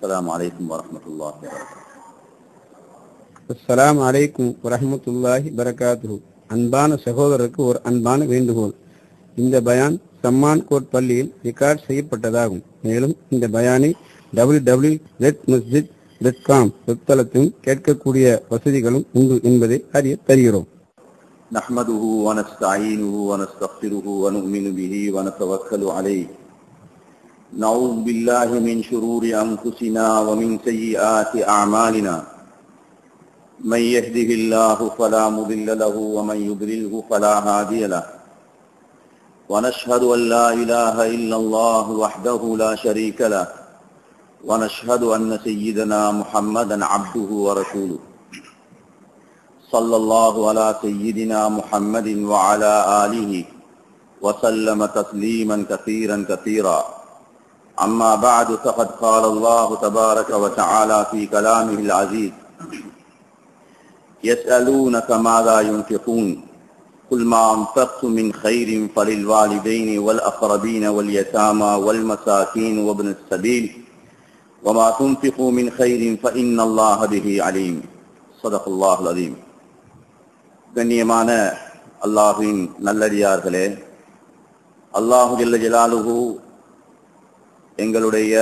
السلام عليكم ورحمة الله وبركاته. அஸ்ஸலாமு அலைக்கும் வரஹ்மத்துல்லாஹி பரகாத்துஹு. அன்பான சகோதரருக்கு ஒரு அன்பான வேண்டுகோள். இந்த பயான் சம்மான் கோட் பள்ளியில் ரெக்கார்ட் செய்யப்பட்டதாகும். மேலும் இந்த பயானை www.redmasjid.com வெப்தளத்தில் கேட்கக்கூடிய வசதிகளும் உண்டு என்பதை அறிய தருகிறோம். نحمده ونستعينه ونستغفره ونؤمن به ونتوكل عليه. نعوذ بالله من شرور أنفسنا ومن سيئات أعمالنا. من يهده الله فلا مضل له ومن يضلله فلا هادي له. ونشهد أن لا إله إلا الله وحده لا شريك له. ونشهد أن سيدنا محمدا عبده ورسوله. صلى الله على سيدنا محمد وعلى آله وسلم تسليما كثيرا كثيرا. أما بعد فقد قال الله تبارك وتعالى في كلامه العزيز: يسألونك ماذا ينفقون قل ما أنفقتم من خير فللوالدين والأقربين واليتامى والمساكين وابن السبيل وما تنفقوا من خير فإن الله به عليم. صدق الله العظيم. கண்ணியமான அல்லாஹ்வின் நல்லடியார்களே, அல்லாஹு ஜல்ல ஜலாலுஹு எங்களுடைய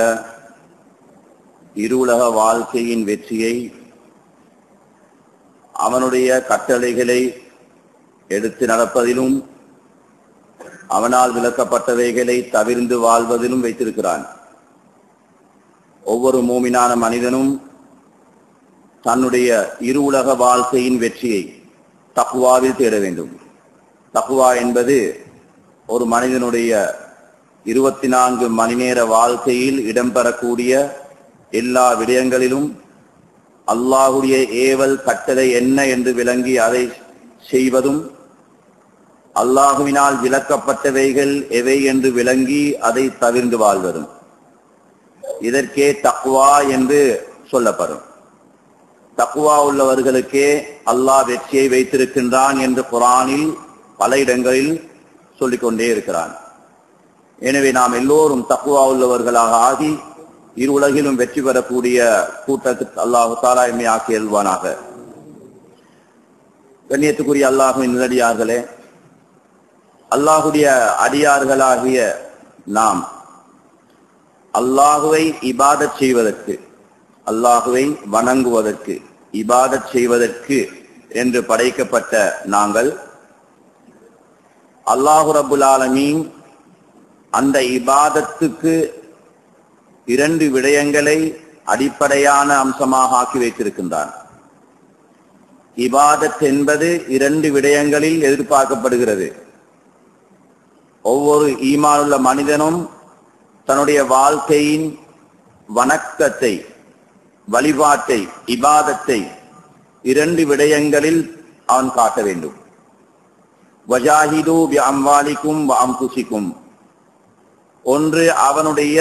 இருவுலக வாழ்க்கையின் வெற்றியை அவனுடைய கட்டளைகளை எடுத்து நடப்பதிலும் அவனால் விளக்கப்பட்டவைகளை தவிர்ந்து வாழ்வதிலும் வைத்திருக்கிறான். ஒவ்வொரு மூமினான மனிதனும் தன்னுடைய இருவுலக வாழ்க்கையின் வெற்றியை தக்வாவில் தேட வேண்டும். தக்வா என்பது ஒரு மனிதனுடைய 24 மணி நேர வாழ்க்கையில் இடம்பெறக்கூடிய எல்லா விடயங்களிலும் அல்லாஹுடைய ஏவல் கட்டளை என்ன என்று விளங்கி அதை செய்வதும், அல்லாஹுவினால் விளக்கப்பட்டவைகள் எவை என்று விளங்கி அதை தவிர்ந்து வாழ்வதும், இதற்கே தக்வா என்று சொல்லப்படும். தக்வா உள்ளவர்களுக்கே அல்லாஹ் வெற்றியை வைத்திருக்கின்றான் என்று குர்ஆனில் பல இடங்களில் சொல்லிக்கொண்டே இருக்கிறான். எனவே நாம் எல்லோரும் தக்வா உள்ளவர்களாக ஆகி இரு உலகிலும் வெற்றி பெறக்கூடிய கூட்டத்துக்கு அல்லாஹு தஆலா எம்மை ஆக்கி அருள்வானாக. கண்ணியத்துக்குரிய அல்லாஹ்வின் நல்லடியார்களே, அல்லாஹுடைய அடியார்களாகிய நாம் அல்லாஹுவை இபாதத் செய்வதற்கு, அல்லாஹுவை வணங்குவதற்கு, இபாதத் செய்வதற்கு என்று படைக்கப்பட்ட நாங்கள் அல்லாஹு ரப்புல் ஆலமீன் அந்த இபாதத்துக்கு 2 விடயங்களை அடிப்படையான அம்சமாக ஆக்கி வைத்திருக்கின்றான். இபாதத் என்பது 2 விடயங்களில் எதிர்பார்க்கப்படுகிறது. ஒவ்வொரு ஈமானுள்ள மனிதனும் தன்னுடைய வாழ்க்கையின் வணக்கத்தை, வழிபாட்டை, இபாதத்தை 2 விடயங்களில் அவன் காட்ட வேண்டும். வஜாஹிது பி அம்வாலிக்கும் வ அன்ஃபுசிக்கும். ஒன்று அவனுடைய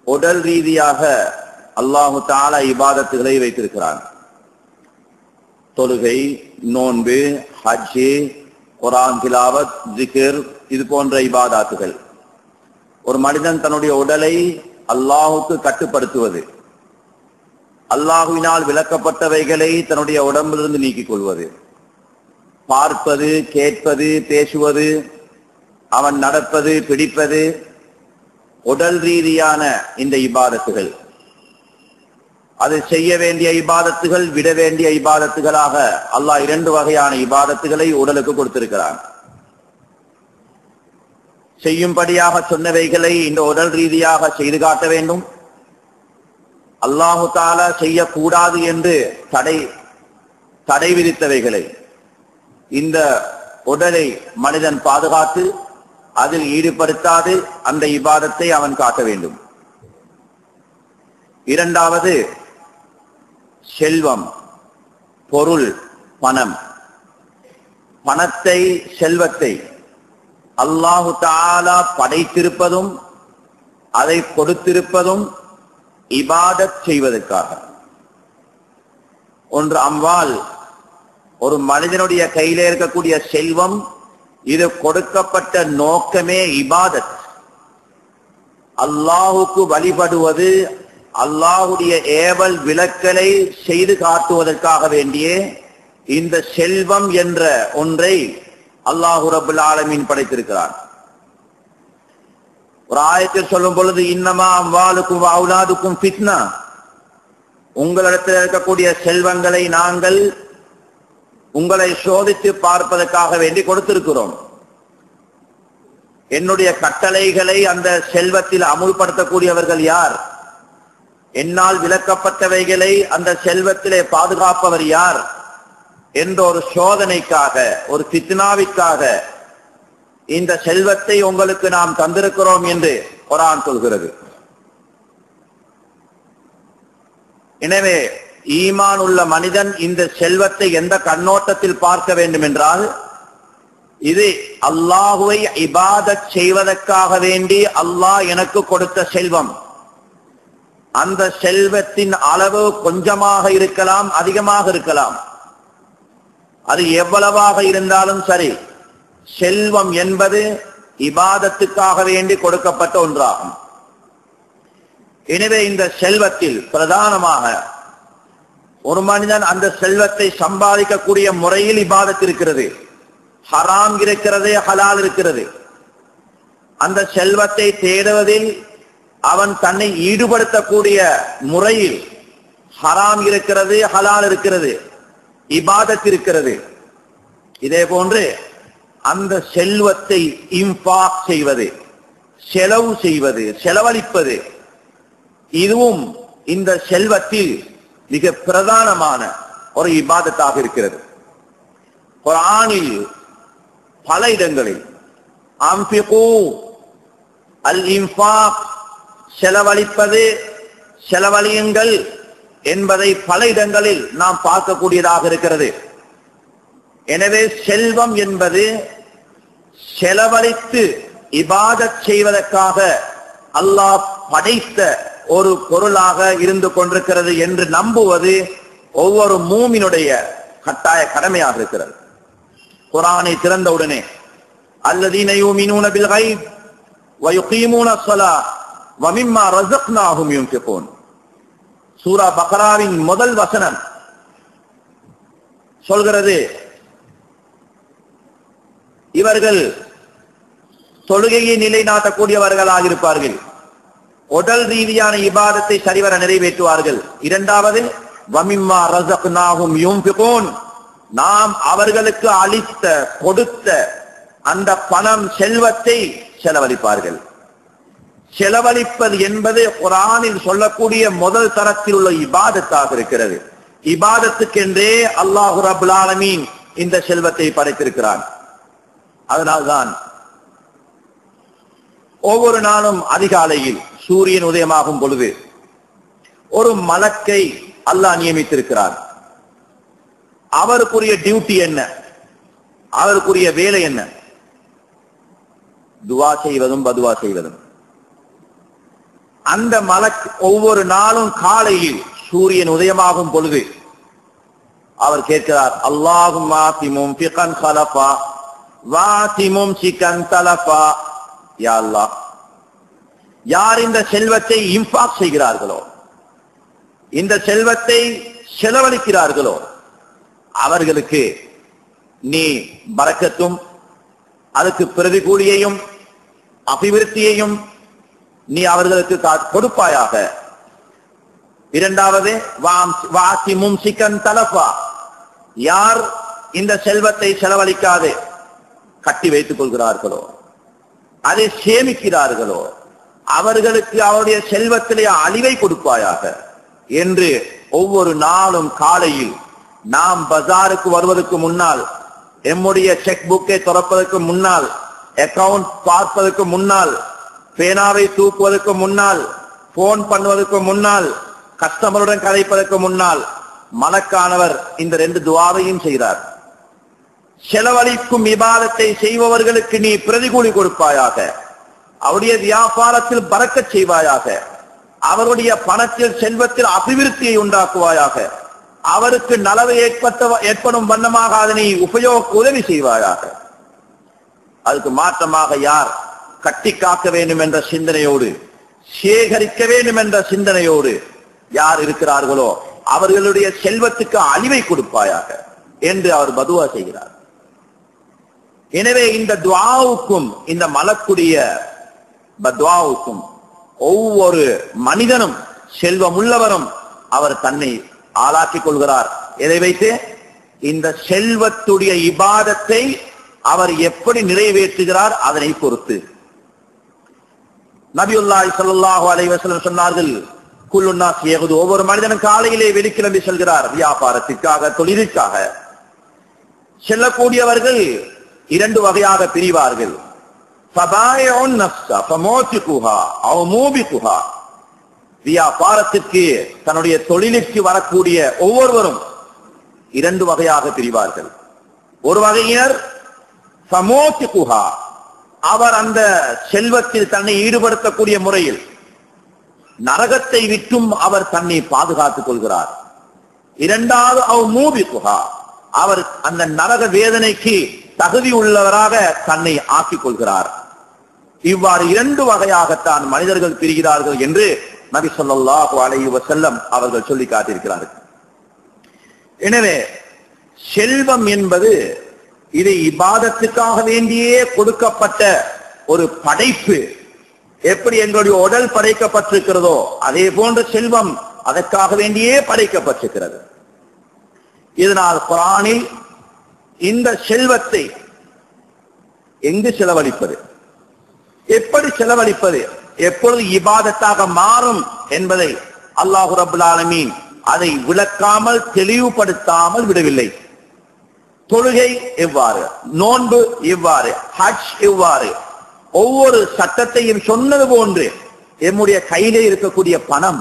உடல் ரீதியாக அல்லாஹு தஆலா இபாதத்துகளை வைத்திருக்கிறான். தொழுகை, நோன்பு, ஹஜ், குர்ஆன் திலாவத், ஜிக்ர், இது போன்ற இபாதத்துகள். ஒரு மனிதன் தன்னுடைய உடலை அல்லாஹுக்கு கட்டுப்படுத்துவது, அல்லாஹுவினால் விளக்கப்பட்டவைகளை தன்னுடைய உடம்பிலிருந்து நீக்கிக் கொள்வது, பார்ப்பது, கேட்பது, பேசுவது, அவன் நடப்பது, பிடிப்பது, உடல் ரீதியான இந்த இபாதத்துகள். அது செய்ய வேண்டிய இபாதத்துகள், விட வேண்டிய இபாதத்துகளாக அல்லாஹ் 2 வகையான இபாதத்துகளை உடலுக்கு கொடுத்திருக்கிறான். செய்யும்படியாக சொன்னவைகளை இந்த உடல் ரீதியாக செய்து காட்ட வேண்டும். அல்லாஹு தஆலா செய்யக்கூடாது என்று தடை விதித்தவைகளை இந்த உடலை மனிதன் பாதுகாத்து அதில் ஈடுபடுத்தாது அந்த இபாதத்தை அவன் காட்ட வேண்டும். இரண்டாவது, செல்வம், பொருள், பணம். பணத்தை, செல்வத்தை அல்லாஹு தஆலா படைத்திருப்பதும் அதை கொடுத்திருப்பதும் இபாதத் செய்வதற்காக. ஒன்று அம்வால், ஒரு மனிதனுடைய கையில இருக்கக்கூடிய செல்வம், இது கொடுக்கப்பட்ட நோக்கமே இபாதத். அல்லாஹுக்கு வழிபடுவது, அல்லாஹுடைய ஏவல் விலக்கலை செய்து காட்டுவதற்காக வேண்டிய இந்த செல்வம் என்ற ஒன்றை அல்லாஹு ரப்பல் ஆலமீன் படைத்திருக்கிறார். ஒரு ஆயத்தில் சொல்லும் பொழுது, இன்னமா அம்வாலுக்கும் அவுலாதுக்கும் ஃபித்னா, உங்களிடத்தில் இருக்கக்கூடிய செல்வங்களை நாங்கள் உங்களை சோதித்து பார்ப்பதற்காக வேண்டி கொடுத்திருக்கிறோம். என்னுடைய கட்டளைகளை அந்த செல்வத்தில் அமுல்படுத்தக்கூடியவர்கள் யார், என்னால் விலக்கப்பட்டவைகளை அந்த செல்வத்திலே பாதுகாப்பவர் யார் என்ற ஒரு சோதனைக்காக, ஒரு ஃபித்னாவிற்காக இந்த செல்வத்தை உங்களுக்கு நாம் தந்திருக்கிறோம் என்று குர்ஆன் சொல்கிறது. எனவே ஈமான் உள்ள மனிதன் இந்த செல்வத்தை எந்த கண்ணோட்டத்தில் பார்க்க வேண்டும் என்றால், இது அல்லாஹுவை இபாதத் செய்வதற்காக வேண்டி அல்லாஹ் எனக்கு கொடுத்த செல்வம். அந்த செல்வத்தின் அளவு கொஞ்சமாக இருக்கலாம், அதிகமாக இருக்கலாம். அது எவ்வளவாக இருந்தாலும் சரி, செல்வம் என்பது இபாதத்துக்காக வேண்டி கொடுக்கப்பட்ட ஒன்றாகும். எனவே இந்த செல்வத்தில் பிரதானமாக ஒரு மனிதன் அந்த செல்வத்தை சம்பாதிக்கக்கூடிய முறையில் இபாதத் இருக்கிறது, ஹராம் இருக்கிறது, ஹலால் இருக்கிறது. அந்த செல்வத்தை தேடுவதில் அவன் தன்னை ஈடுபடுத்தக்கூடிய முறையில் ஹராம் இருக்கிறது, ஹலால் இருக்கிறது, இபாதத் இருக்கிறது. இதே போன்று அந்த செல்வத்தை இன்ஃபாக் செய்வது, செலவு செய்வது, செலவழிப்பது, இதுவும் இந்த செல்வத்தில் மிக பிரதானமான ஒரு இபாதத்தாக இருக்கிறது. குர்ஆனில் பல இடங்களில் அன்ஃபிகு, அல் இன்ஃபாக், செலவழிப்பது, செலவழியுங்கள் என்பதை பல இடங்களில் நாம் பார்க்கக்கூடியதாக இருக்கிறது. எனவே செல்வம் என்பது செலவழித்து இபாதத் செய்வதற்காக அல்லாஹ் படைத்த ஒரு பொருளாக இருந்து கொண்டிருக்கிறது என்று நம்புவது ஒவ்வொரு மூமினுடைய கட்டாய கடமையாக இருக்கிறது. குர்ஆனை திறந்தவுடனே அல்லதீன யூமினூன பில் கைப் வ யுகீமூன ஸலாத் வ மிம்மா ரஸக்னாஹும் யுன்ஃபிகூன், சூரா பக்ராவின் முதல் வசனம் சொல்கிறது, இவர்கள் தொழுகையை நிலைநாட்டக்கூடியவர்களாக இருப்பார்கள், உடல் ரீதியான இபாதத்தை சரிவர நிறைவேற்றுவார்கள். இரண்டாவது, வமிம்மா ரஸக்னாஹும் யுன்ஃபிகூன், நாம் அவர்களுக்கு அளித்த கொடுத்த அந்த பணம் செல்வத்தை செலவழிப்பார்கள். செலவழிப்பது என்பது குர்ஆனில் சொல்லக்கூடிய முதல் தரத்தில் உள்ள இபாதத்தாக இருக்கிறது. இபாதத்துக்கென்றே அல்லாஹ் ரப்பல் ஆலமீன் இந்த செல்வத்தை படைத்திருக்கிறான். அதனால்தான் ஒவ்வொரு நாளும் அதிகாலையில் சூரியன் உதயமாகும் பொழுது ஒரு மலக்கை அல்லாஹ் நியமித்திருக்கிறார். அவருக்குரிய டியூட்டி என்ன, அவருக்குரிய வேலை என்ன? துவா செய்வதும் பதுவா செய்வதும். அந்த மலக் ஒவ்வொரு நாளும் காலையில் சூரியன் உதயமாகும் பொழுது அவர் கேட்கிறார், அல்லாஹும்ம ஆதி முன்ஃபிகன் கலஃபா வாதி மும்சிகன் தலஃபா. யா அல்லாஹ், யார் இந்த செல்வத்தை இன்ஃபாக் செய்கிறார்களோ, இந்த செல்வத்தை செலவழிக்கிறார்களோ, அவர்களுக்கு நீ பரக்கத்தும் அதுக்கு பிரதிகூலியையும் அபிவிருத்தியையும் நீ அவர்களுக்கு கொடுப்பாயாக. இரண்டாவது, வாசி மும்சிகன் தலஃபா, யார் இந்த செல்வத்தை செலவழிக்காது கட்டி வைத்துக் கொள்கிறார்களோ, அதை சேமிக்கிறார்களோ, அவர்களுக்கு அவருடைய செல்வத்திலே அழிவை கொடுப்பாயாக என்று ஒவ்வொரு நாளும் காலையில் நாம் பஜாருக்கு வருவதற்கு முன்னால், எம்முடைய செக் புக்கை திறப்பதற்கு முன்னால், அக்கவுண்ட் பார்ப்பதற்கு முன்னால், பேனாவை தூக்குவதற்கு முன்னால், போன் பண்ணுவதற்கு முன்னால், கஸ்டமருடன் கதைப்பதற்கு முன்னால் மலக்கானவர் இந்த 2 துஆவையும் செய்கிறார். செலவழிக்கும் இபாதத்தை செய்பவர்களுக்கு நீ பிரதிகூலி கொடுப்பாயாக, அவருடைய வியாபாரத்தில் பறக்கச் செய்வாயாக, அவருடைய பணத்தில் செல்வத்தில் அபிவிருத்தியை உண்டாக்குவாயாக, அவருக்கு நலவை ஏற்படும் வண்ணமாக அதனை உதவி செய்வாயாக. அதுக்கு மாற்றமாக யார் கட்டி காக்க வேண்டும் என்ற சிந்தனையோடு சேகரிக்க வேண்டும் என்ற சிந்தனையோடு யார் இருக்கிறார்களோ அவர்களுடைய செல்வத்துக்கு அழிவை கொடுப்பாயாக என்று அவர் பதுவா செய்கிறார். எனவே இந்த துஆவுக்கும் இந்த மலக்குடைய பத்வாவுக்கும் ஒவ்வொரு மனிதனும் செல்வம் உள்ளவரும் அவர் தன்னை ஆளாக்கிக் கொள்கிறார். எதை வைத்து? இந்த செல்வத்துடைய இபாதத்தை அவர் எப்படி நிறைவேற்றுகிறார் அதனை பொறுத்து. நபியுல்லாஹி ஸல்லல்லாஹு அலைஹி வஸல்லம் சொன்னார்கள், குல்லு நாஸ் யகுது, ஒவ்வொரு மனிதனும் காலையிலே வெளிக்கிளம்பி செல்கிறார். வியாபாரத்திற்காக, தொழிலுக்காக செல்லக்கூடியவர்கள் இரண்டு வகையாக பிரிவார்கள். ஃபபாயிஉன் நஃப்ஸ ஃபமூதிகுஹா அவ் மூபிகுஹா. வியாபாரத்திற்கு, தன்னுடைய தொழிலுக்கு வரக்கூடிய ஒவ்வொருவரும் இரண்டு வகையாக பிரிவார்கள். ஒரு வகையினர் ஃபமூதிகுஹா, அவர் அந்த செல்வத்தில் தன்னை ஈடுபடுத்தக்கூடிய முறையில் நரகத்தை விட்டும் அவர் தன்னை பாதுகாத்துக் கொள்கிறார். இரண்டாவது அவ் மூபிகுஹா, அவர் அந்த நரக வேதனைக்கு தகுதி உள்ளவராக தன்னை ஆக்கிக் கொள்கிறார். இவ்வாறு இரண்டு வகையாகத்தான் மனிதர்கள் பிரிகிறார்கள் என்று நபி ஸல்லல்லாஹு அலைஹி வஸல்லம் அவர்கள் சொல்லி காட்டியிருக்கிறார்கள். எனவே செல்வம் என்பது இது இபாதத்துக்காக வேண்டியே கொடுக்கப்பட்ட ஒரு படைப்பு. எப்படி எங்களுடைய உடல் படைக்கப்பட்டிருக்கிறதோ அதே போன்ற செல்வம் அதற்காக வேண்டியே படைக்கப்பட்டிருக்கிறது. இதனால் குர்ஆனில் இந்த செல்வத்தை எங்கு செலவழிப்பது, எப்படி செலவழிப்பது, எப்பொழுது இபாதத்தாக மாறும் என்பதை அல்லாஹ் ரப்பல் ஆலமீன் அதை விளக்காமல் தெளிவுபடுத்தாமல் விடவில்லை. தொழுகை எவ்வாறு, நோன்பு எவ்வாறு, ஹஜ் எவ்வாறு, ஒவ்வொரு சட்டத்தையும் சொன்னது போன்று என்னுடைய கையிலே இருக்கக்கூடிய பணம்,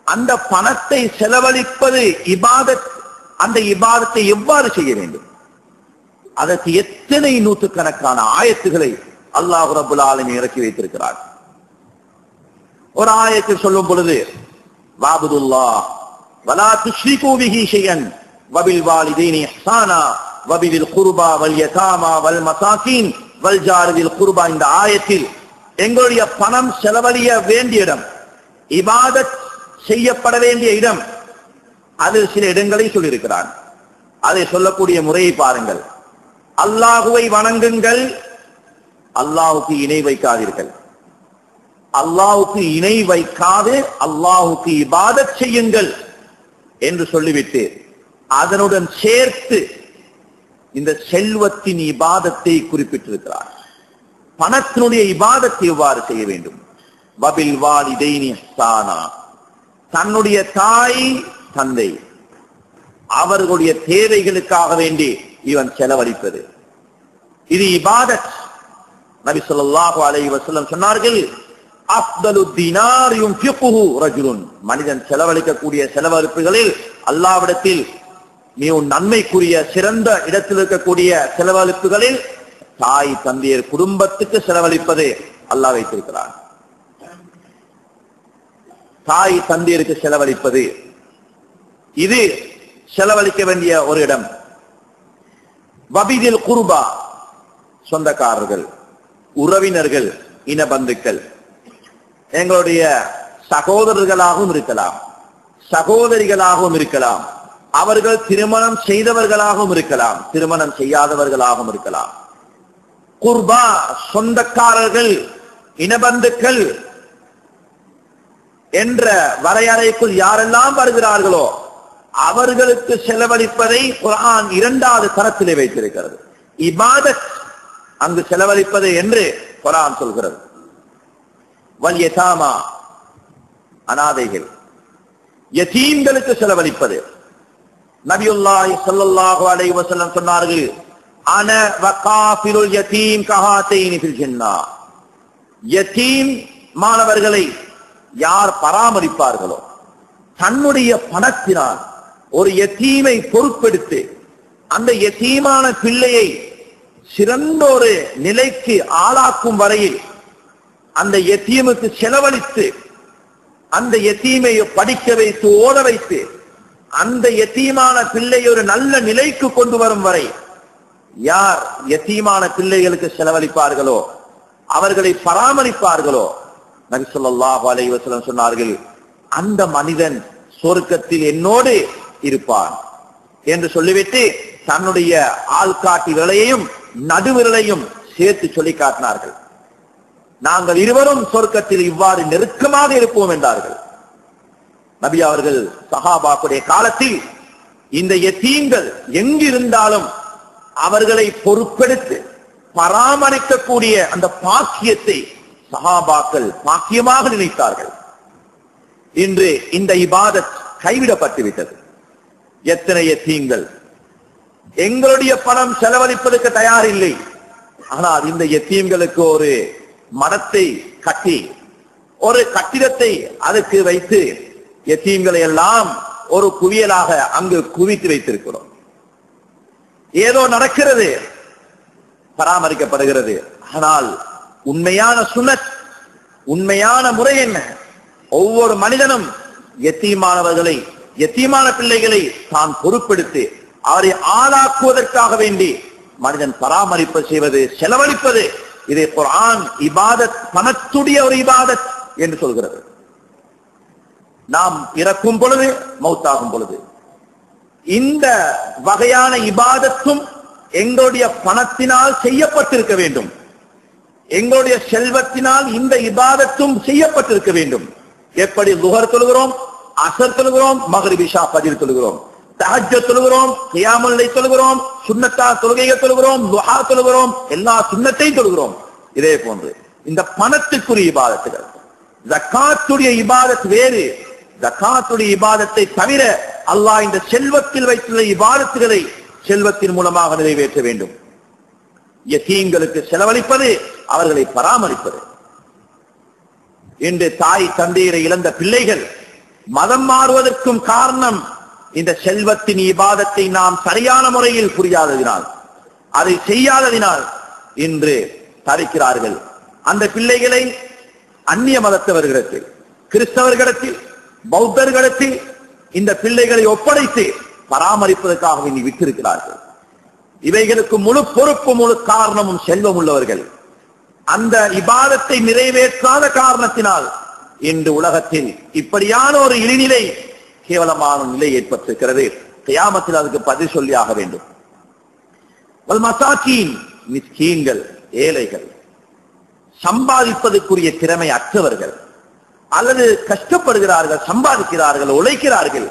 அந்த பணத்தை செலவழிப்பது இபாதத், அந்த இபாதத்தை எவ்வாறு செய்ய வேண்டும், அதற்கு எத்தனை நூற்றுக்கணக்கான ஆயத்துகளை அல்லாஹ் ரப்பல் ஆலமீன் இறக்கி வைத்திருக்கிறார். ஒரு ஆயத்தில் சொல்லும் பொழுது வஅபுதுல்லாஹ் வலா துஷ்ரிகு பிஹி ஷைஅன் வபில் வாலிதைனி இஹ்சானா வபில் குர்பா வல் யதாமா வல் மசாகீன் வல் ஜாரி பில் குர்பா, இந்த ஆயத்தில் எங்களுடைய பணம் செலவழிய வேண்டிய இடம், இபாதத் செய்யப்பட வேண்டிய இடம், அது சில இடங்களை சொல்லியிருக்கிறார். அதை சொல்லக்கூடிய முறையை பாருங்கள். அல்லாஹுவை வணங்குங்கள், அல்லாஹுக்கு இணை வைக்காதீர்கள். அல்லாஹுக்கு இணை வைக்காது அல்லாஹுக்கு இபாதத் செய்யுங்கள் என்று சொல்லிவிட்டு அதனுடன் சேர்த்து இந்த செல்வத்தின் இபாதத்தை குறிப்பிட்டிருக்கிறார். பணத்தினுடைய இபாதத்தை எவ்வாறு செய்ய வேண்டும்? வபில் வாலிதைனி இஹ்சானா, தன்னுடைய தாய் தந்தை அவர்களுடைய தேவைகளுக்காக வேண்டி இவன் செலவழிப்பது, இது இபாதத். நபி ஸல்லல்லாஹு அலைஹி வஸல்லம் சொன்னார்கள், அஃதலு தீனார் யுன்ஃபிகுஹு ரஜுலுன், மனிதன் செலவழிக்கக்கூடிய செலவழிப்புகளில் அல்லாஹ்விடத்தில் மிகவும் நன்மைக்குரிய சிறந்த இடத்தில் இருக்கக்கூடிய செலவழிப்புகளில் தாய் தந்தையர் குடும்பத்துக்கு செலவழிப்பதை அல்லாஹ் வைத்திருக்கிறான். தாய் தந்தையருக்கு செலவழிப்பது இது செலவழிக்க வேண்டிய ஒரு இடம். வபிதில் குர்பா, சொந்தக்காரர்கள், உறவினர்கள், இனபந்துக்கள், எங்களுடைய சகோதரர்களாகவும் இருக்கலாம், சகோதரிகளாகவும் இருக்கலாம், அவர்கள் திருமணம் செய்தவர்களாகவும் இருக்கலாம், திருமணம் செய்யாதவர்களாகவும் இருக்கலாம். குர்பா, சொந்தக்காரர்கள், இனபந்துக்கள் என்ற வரையறைக்குள் யாரெல்லாம் வருகிறார்களோ அவர்களுக்கு செலவழிப்பதை குர்ஆன் இரண்டாவது தரத்திலே வைத்திருக்கிறது. இபாதத் அங்கு செலவழிப்பது என்று குர்ஆன் சொல்கிறது. வல் யதாமா, அனாதைகள், யதீம்களுக்கு செலவழிப்பது. நபியுல்லாஹி ஸல்லல்லாஹு அலைஹி வஸல்லம் சொன்னார்கள், அன வகாஃபிலுல் யதீம் கஹாதைனி ஃபில் ஜன்னah. யதீம் மாணவர்களை யார் பராமரிப்பார்களோ, தன்னுடைய பணத்தினால் ஒரு யதீமை பொறுப்பெடுத்து அந்த யதீமான பிள்ளையை சிறந்த ஒரு நிலைக்கு ஆளாக்கும் வரையில் அந்த யதீமுக்கு செலவழித்து அந்த யதீமை படிக்க வைத்து ஓட வைத்து அந்த யதீமான பிள்ளை ஒரு நல்ல நிலைக்கு கொண்டு வரும் வரை யார் யதீமான பிள்ளைகளுக்கு செலவழிப்பார்களோ, அவர்களை பராமரிப்பார்களோ, நபி ஸல்லல்லாஹு அலைஹி வஸல்லம் சொன்னார்கள், அந்த மனிதன் சொர்க்கத்தில் என்னோடு இருப்பான் என்று சொல்லிவிட்டு தன்னுடைய ஆள்காட்டி விரலையும் நடுவிரலையும் சேர்த்து சொல்லி காட்டினார்கள். நாங்கள் இருவரும் சொர்க்கத்தில் இவ்வாறு நெருக்கமாக இருப்போம் என்றார்கள். நபி அவர்கள் சஹாபாக்குடைய காலத்தில் இந்த யதீம்கள் எங்கிருந்தாலும் அவர்களை பொறுப்பெடுத்து பராமரிக்கக்கூடிய அந்த பாக்கியத்தை சஹாபாக்கள் பாக்கியமாக நினைத்தார்கள். இன்று இந்த இபாதத் கைவிடப்பட்டு விட்டது. எத்தனை யதீம்கள் எங்களுடைய பணம் செலவழிப்பதற்கு தயார் இல்லை. ஆனால் இந்த யதீம்களுக்கு ஒரு மரத்தை கட்டி ஒரு கட்டிடத்தை அதுக்கு வைத்து யதீம்களை எல்லாம் ஒரு குவியலாக அங்கு குவித்து வைத்திருக்கிறோம். ஏதோ நடக்கிறது, பராமரிக்கப்படுகிறது. ஆனால் உண்மையான சுன்னத், உண்மையான முறை என்ன? ஒவ்வொரு மனிதனும் யதீமானவர்களை, யதீமான பிள்ளைகளை தான் பொறுப்பெடுத்து அவரை ஆளாக்குவதற்காக வேண்டி மனிதன் பராமரிப்பு செய்வது, செலவழிப்பது, இதை குர்ஆன் இபாதத், பணத்துடைய ஒரு இபாதத் என்று சொல்கிறது. நாம் இறக்கும் பொழுது, மௌத்தாகும் பொழுது இந்த வகையான இபாதத்தும் எங்களுடைய பணத்தினால் செய்யப்பட்டிருக்க வேண்டும். எங்களுடைய செல்வத்தினால் இந்த இபாதத்தும் செய்யப்பட்டிருக்க வேண்டும். எப்படி லுஹர் தொழுகிறோம், அஸர் தொழுகிறோம், மக்ரிப் இஷா ஃபஜ்ர் தொழுகிறோம், தஹஜ்ஜத் தொழுகிறோம், கியாமுல் லைல் தொழுகிறோம், சுன்னத்தா தொழுகைகள் தொழுகிறோம், துஹா தொழுகிறோம், எல்லா சுன்னத்தையும் தொழுகிறோம். இதே போன்று இந்த பணத்துக்குரிய இபாதத்துகள், ஜகாத்துடைய இபாதத் வேறு. ஜகாத்துடைய இபாதத்தை தவிர அல்லாஹ் இந்த செல்வத்தில் வைத்துள்ள இபாதத்துகளை செல்வத்தின் மூலமாக நிறைவேற்ற வேண்டும். யதீம்களுக்கு செலவழிப்பது, அவர்களை பராமரிப்பது. இன்று தாய் தந்தையரை இழந்த பிள்ளைகள் மதம் மாறுவதற்கும் காரணம் இந்த செல்வத்தின் இபாதத்தை நாம் சரியான முறையில் புரியாததினால், அதை செய்யாததினால் இன்று தரிக்கிறார்கள். அந்த பிள்ளைகளை அந்நிய மதத்தவர்களிடத்தில், கிறிஸ்தவர்களிடத்தில், பௌத்தர்களிடத்தில் இந்த பிள்ளைகளை ஒப்படைத்து பராமரிப்பதற்காக இனி விட்டிருக்கிறார்கள். இவைகளுக்கு முழு பொறுப்பு, முழு காரணமும் செல்வம் உள்ளவர்கள். அந்த இபாதத்தை நிறைவேற்றாத காரணத்தினால் இன்று உலகத்தில் இப்படியான ஒரு இழிநிலை, கேவலமான நிலை ஏற்பட்டிருக்கிறது. கியாமத்தில் அதுக்கு பதில் சொல்லியாக வேண்டும். மசாக்கீன், மிஸ்கீன்கள், ஏழைகள், சம்பாதிப்பதற்குரிய திறமை அற்றவர்கள், அல்லது கஷ்டப்படுகிறார்கள், சம்பாதிக்கிறார்கள், உழைக்கிறார்கள்,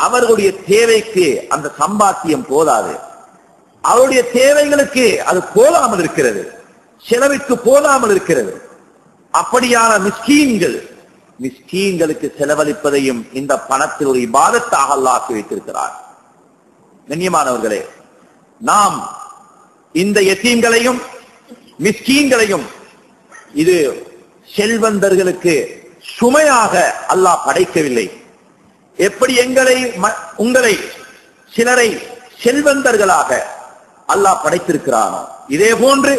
அவர்களுடைய தேவைக்கு அந்த சம்பாத்தியம் போதாது. அவருடைய தேவைகளுக்கு அது போதாமல் இருக்கிறது, செலவிற்கு போதாமல் இருக்கிறது. அப்படியான மிஸ்கீன்கள், மிஸ்கீன்களுக்கு செலவழிப்பதையும் இந்த பணத்தில் ஒரு இபாதத்தாக அல்லாஹ் ஆக்கி வைத்திருக்கிறார். கண்ணியமானவர்களே, நாம் இந்த யதீம்களையும் மிஸ்கீன்களையும் இது செல்வந்தர்களுக்கு சுமையாக அல்லாஹ் படைக்கவில்லை. எப்படி உங்களை சிலரை செல்வந்தர்களாக அல்லாஹ் படைத்திருக்கிறானோ, இதே போன்று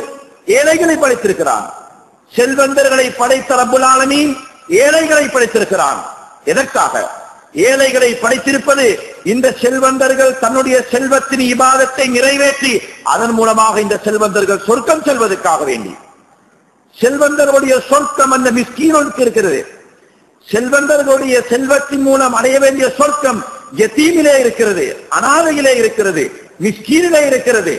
ஏழைகளை படைத்திருக்கிறான். செல்வந்தர்களை படைத்த ரப்புல் ஆலமீன் ஏழைகளை படைத்திருக்கிறான். எதற்காக? ஏழைகளை படைத்திருப்பது இந்த செல்வந்தர்கள் தன்னுடைய செல்வத்தின் இபாதத்தை நிறைவேற்றி அதன் மூலமாக இந்த செல்வந்தர்கள் சொர்க்கம் செல்வதற்காக வேண்டி. செல்வந்தர்களுடைய சொர்க்கம் அந்த மிஸ்கீனுக்கு இருக்கிறது. செல்வந்தர்களுடைய செல்வத்தின் மூலம் அடைய வேண்டிய சொர்க்கம் யதீமிலே இருக்கிறது, அனாதையிலே இருக்கிறது, மிஸ்கீனிலே இருக்கிறது,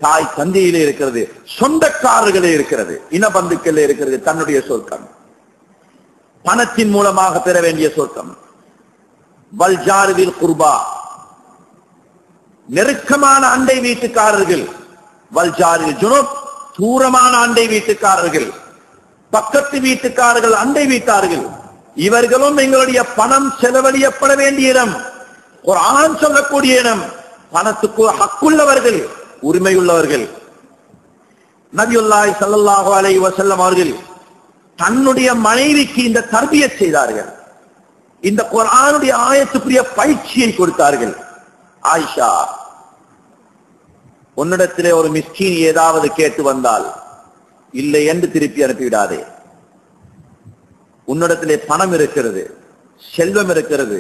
தாய் தந்தையிலே இருக்கிறது, சொந்தக்காரர்களே இருக்கிறது, இனபந்துக்களே இருக்கிறது. தன்னுடைய சொர்க்கம் பணத்தின் மூலமாக பெற வேண்டிய சொர்க்கம். வல்ஜாரில் குர்பா, நெருக்கமான அண்டை வீட்டுக்காரர்கள், வல்ஜாரில் ஜுனுப், தூரமான அண்டை வீட்டுக்காரர்கள், பக்கத்து வீட்டுக்காரர்கள், அண்டை வீட்டார்கள், இவர்களும் எங்களுடைய பணம் செலவழியப்பட வேண்டிய இடம், குர்ஆன் சொல்லக்கூடிய இடம். பணத்துக்கு ஹக்குள்ளவர்கள், உரிமையுள்ளவர்கள். நபியுல்லாஹி ஸல்லல்லாஹு அலைஹி வஸல்லம் அவர்கள் தன்னுடைய மனைவிக்கு இந்த தர்பியத் செய்தார்கள். இந்த குர்ஆனுடைய ஆயத்துக்குரிய பயிற்சியை கொடுத்தார்கள். ஆயிஷா, உன்னிடத்திலே ஒரு மிஸ்கீன் ஏதாவது கேட்டு வந்தால் இல்லை என்று திருப்பி அனுப்பிவிடாதே. உன்னிடத்திலே பணம் இருக்கிறது, செல்வம் இருக்கிறது,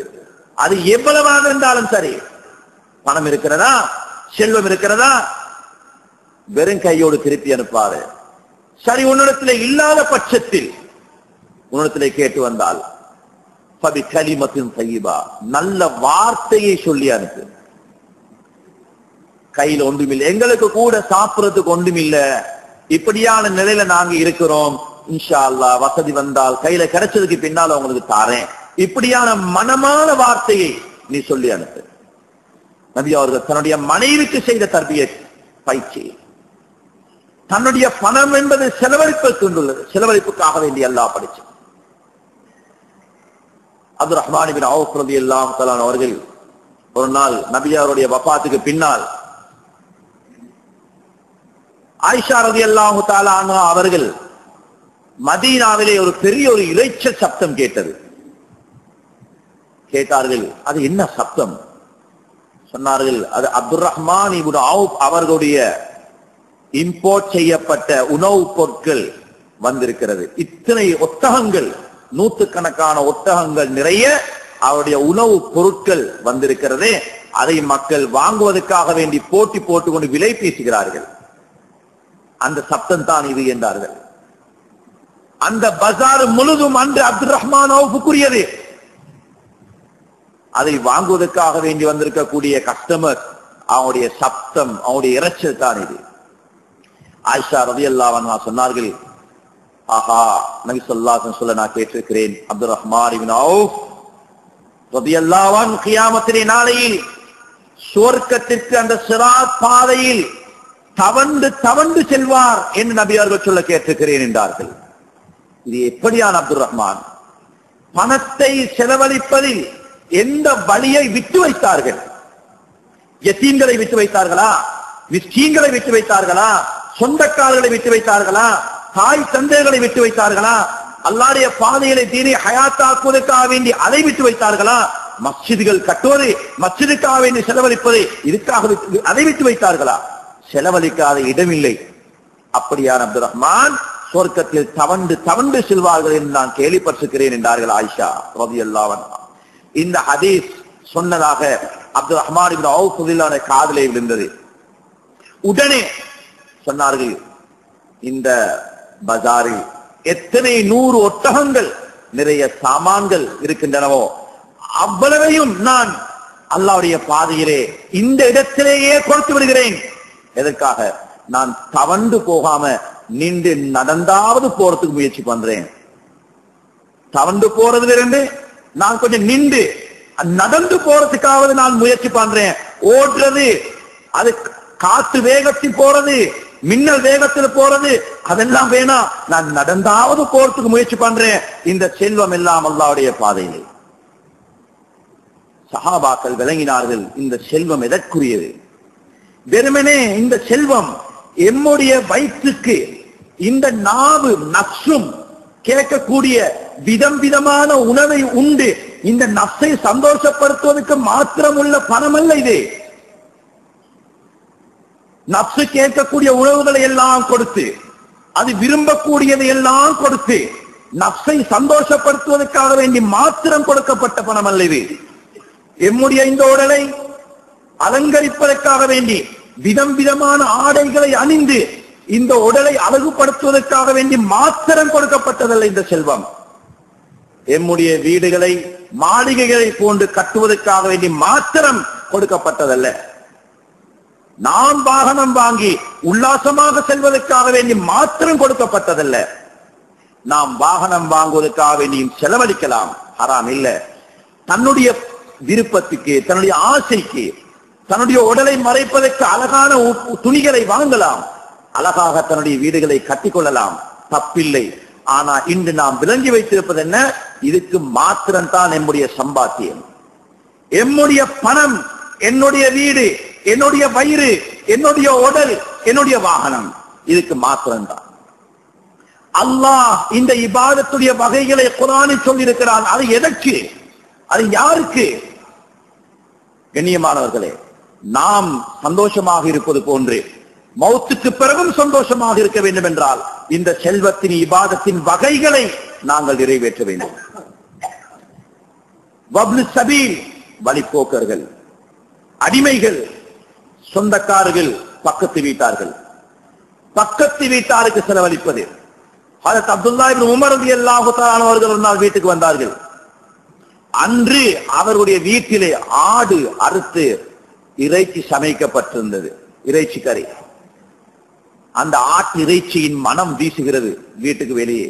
அது எவ்வளவாக இருந்தாலும் சரி. பணம் இருக்கிறதா, செல்வம் இருக்கிறதா, வெறும் கையோடு திருப்பி அனுப்பாரு. சரி, உன்னிடத்தில் இல்லாத பட்சத்தில் உன்னிடத்திலே கேட்டு வந்தால் ஃபபி கலிமத்தின் தய்யிபா, நல்ல வார்த்தையை சொல்லி அனுப்பு. கையில் ஒன்றுமில்லை, எங்களுக்கு கூட சாப்பிடறதுக்கு ஒன்றுமில்லை, இப்படியான நிலையில நாங்க இருக்கிறோம், இன்ஷா அல்லாஹ் வசதி வந்தால் கையில கிடைச்சதுக்கு பின்னால உங்களுக்கு தாரேன், இப்படியான மனமான வார்த்தையை நீ சொல்லி அனுப்பு. நபி அவர்கள் தன்னுடைய மனைவிக்கு செய்த தர்பியத் பயிற்சி. தன்னுடைய பணம் என்பது செலவழிப்புக்கு செலவழிப்புக்காக வேண்டி அல்லாஹ் படிச்சு. அப்துர் ரஹ்மான் இப்னு அவுஃப் ரலியல்லாஹு தஆலா அவர்கள் ஒரு நாள் நபி அவருடைய வஃபாத்துக்கு பின்னால் ஆயிஷா ரலியல்லாஹு தஆலா அன்ஹா அவர்கள் மதீனாவிலே ஒரு பெரிய ஒரு இரைச்சல் சப்தம் கேட்டது. கேட்டார்கள், அது என்ன சப்தம்? சொன்னார்கள், அது அப்துர் ரஹ்மான் இப்னு அவுஃப் அவர்களுடைய இம்போர்ட் செய்யப்பட்ட உணவுப் பொருட்கள் வந்திருக்கிறது. இத்தனை ஒட்டகங்கள், நூற்றுக்கணக்கான ஒட்டகங்கள் நிறைய அவருடைய உணவுப் பொருட்கள் வந்திருக்கிறது. அதை மக்கள் வாங்குவதற்காக வேண்டி போட்டி போட்டுக்கொண்டு விலை பேசுகிறார்கள். அந்த சப்தம் தான் இது என்றார்கள். அந்த பஜார் முழுதும் அன்று அப்துர் ரஹ்மான் அவுஃபுக்குரியது. அதை வாங்குவதற்காக வேண்டி வந்திருக்கக்கூடிய கஸ்டமர், அவனுடைய சப்தம், அவனுடைய இரைச்சல் தான் இது. ஆயிஷா ரலியல்லாஹு அன்ஹா சொன்னார்கள், ஆஹா, நபி ஸல்லல்லாஹு அலைஹி வஸல்லம் நான் கேட்டிருக்கிறேன், அப்துர் ரஹ்மான் இப்னு அவுஃப் ரலியல்லாஹு அன்ஹு கியாமத்திலே நாளையில் சுவர்க்கத்திற்கு அந்த சிராத் பாதையில் தவண்டு தவண்டு செல்வார் என்று நபி அவர்கள் சொல்ல கேட்டிருக்கிறேன் என்றார்கள். இது எப்படியான அப்துர் ரஹ்மான்? பணத்தை செலவழிப்பதில் எந்த வழியை விட்டு வைத்தார்கள்? யத்தீம்களை விட்டு வைத்தார்களா? மிஸ்கீன்களை விட்டு வைத்தார்களா? சொந்தக்காரர்களை விட்டு வைத்தார்களா? தாய் தந்தைகளை விட்டு வைத்தார்களா? அல்லாஹ்வுடைய பாதையிலே தீனை ஹயாத்தாக்குவதற்காக வேண்டி அதை விட்டு வைத்தார்களா? மஸ்ஜிதுகள் கட்டுவது, மஸ்ஜிதுக்காக வேண்டி செலவழிப்பது, இதுக்காக அதை விட்டு வைத்தார்களா? செலவழிக்காத இடமில்லை. அப்படியான அப்துர் ரஹ்மான் சொர்க்கத்தில் தவண்டு தவண்டு செல்வார்கள் என்று நான் கேள்விப்பட்டிருக்கிறேன் என்றார்கள் ஆயிஷா ரலியல்லாஹு அன்ஹா. இந்த ஹதீஸ் சொன்னதாக அப்துர் ரஹ்மான் இப்னு அவுஃப் ரலியல்லாஹு அன்ஹு காதிலே விழுந்தது. உடனே சொன்னார்கள், இந்த பஜாரில் எத்தனை 100 ஒட்டகங்கள் நிறைய சாமான்கள் இருக்கின்றனவோ அவ்வளவையும் நான் அல்லாஹ்வுடைய பாதையிலே இந்த இடத்திலேயே கொடுத்து விடுகிறேன். எதற்காக? நான் தவண்டு போகாம நின்று நடந்தாவது போறதுக்கு முயற்சி பண்றேன். தவண்டு போறது இருந்து நான் கொஞ்சம் நின்று நடந்து போறதுக்காவது நான் முயற்சி பண்றேன். ஓடுறது, அது காத்து வேகத்தில் போறது, மின்னல் வேகத்தில் போறது, அதெல்லாம் வேணாம், நான் நடந்தாவது போறதுக்கு முயற்சி பண்றேன். இந்த செல்வம் எல்லாம் அல்லாஹ்வுடைய பாதையிலே. சஹாபாக்கள் விளங்கினார்கள், இந்த செல்வம் எதற்குரியது? வெறுமனே இந்த செல்வம் எம்முடைய வயிற்றுக்கு, இந்த நாவு நப்சும் கேட்கக்கூடிய விதம் விதமான உணவை உண்டு இந்த நப்சை சந்தோஷப்படுத்துவதற்கு மாத்திரம் உள்ள பணம் அல்ல இது. நப்சு கேட்கக்கூடிய உணவுகளை எல்லாம் கொடுத்து, அது விரும்பக்கூடியதை எல்லாம் கொடுத்து, நப்சை சந்தோஷப்படுத்துவதற்காக வேண்டி மாத்திரம் கொடுக்கப்பட்ட பணம் அல்ல இது. எம்முடைய இந்த உடலை அலங்கரிப்பதற்காக வேண்டி விதம் விதமான ஆடைகளை அணிந்து இந்த உடலை அழகுபடுத்துவதற்காக வேண்டி மாத்திரம் கொடுக்கப்பட்டதல்ல இந்த செல்வம். எம்முடைய வீடுகளை மாளிகைகளை போன்று கட்டுவதற்காக வேண்டி மாத்திரம் கொடுக்கப்பட்டதல்ல. நாம் வாகனம் வாங்கி உல்லாசமாக செல்வதற்காக வேண்டி மாத்திரம் கொடுக்கப்பட்டதல்ல. நாம் வாகனம் வாங்குவதற்காக வேண்டியும் செலவழிக்கலாம், ஹராம் இல்ல. தன்னுடைய விருப்பத்துக்கு, தன்னுடைய ஆசைக்கு, தன்னுடைய உடலை மறைப்பதற்கு அழகான துணிகளை வாங்கலாம், அழகாக தன்னுடைய வீடுகளை கட்டிக்கொள்ளலாம், தப்பில்லை. ஆனா இன்று நாம் விளங்கி வைத்திருப்பது என்ன? இதுக்கு மாத்திரம்தான் நம்முடைய சம்பாத்தியம். எம்முடைய பணம், என்னுடைய வீடு, என்னுடைய வயிறு, என்னுடைய உடல், என்னுடைய வாகனம், இதுக்கு மாத்திரம்தான். அல்லாஹ் இந்த இபாதத்துடைய வகைகளை குர்ஆனில் சொல்லியிருக்கிறான். அது எதற்கு? அது யாருக்கு? கண்ணியமானவர்களே, நாம் சந்தோஷமாக இருப்பது போன்று மௌத்துக்கு பிறகும் சந்தோஷமாக இருக்க வேண்டும் என்றால் இந்த செல்வத்தின் இபாதத்தின் வகைகளை நாங்கள் நிறைவேற்ற வேண்டும். வப்லு சபீல், வழிப்போக்கர்கள், அடிமைகள், சொந்தக்காரர்கள், பக்கத்து வீட்டார்கள், பக்கத்து வீட்டாருக்கு செலவழிப்பது. ஹஜ்ரத் அப்துல்லாஹ் இப்னு உமர் ரலியல்லாஹு தஆலா அவர்கள் ஒரு நாள் வீட்டுக்கு வந்தார்கள். அன்று அவருடைய வீட்டிலே ஆடு அறுத்து இறைச்சி சமைக்கப்பட்டிருந்தது, இறைச்சி கறி. அந்த ஆட்டு இறைச்சியின் மனம் வீசுகிறது வீட்டுக்கு வெளியே.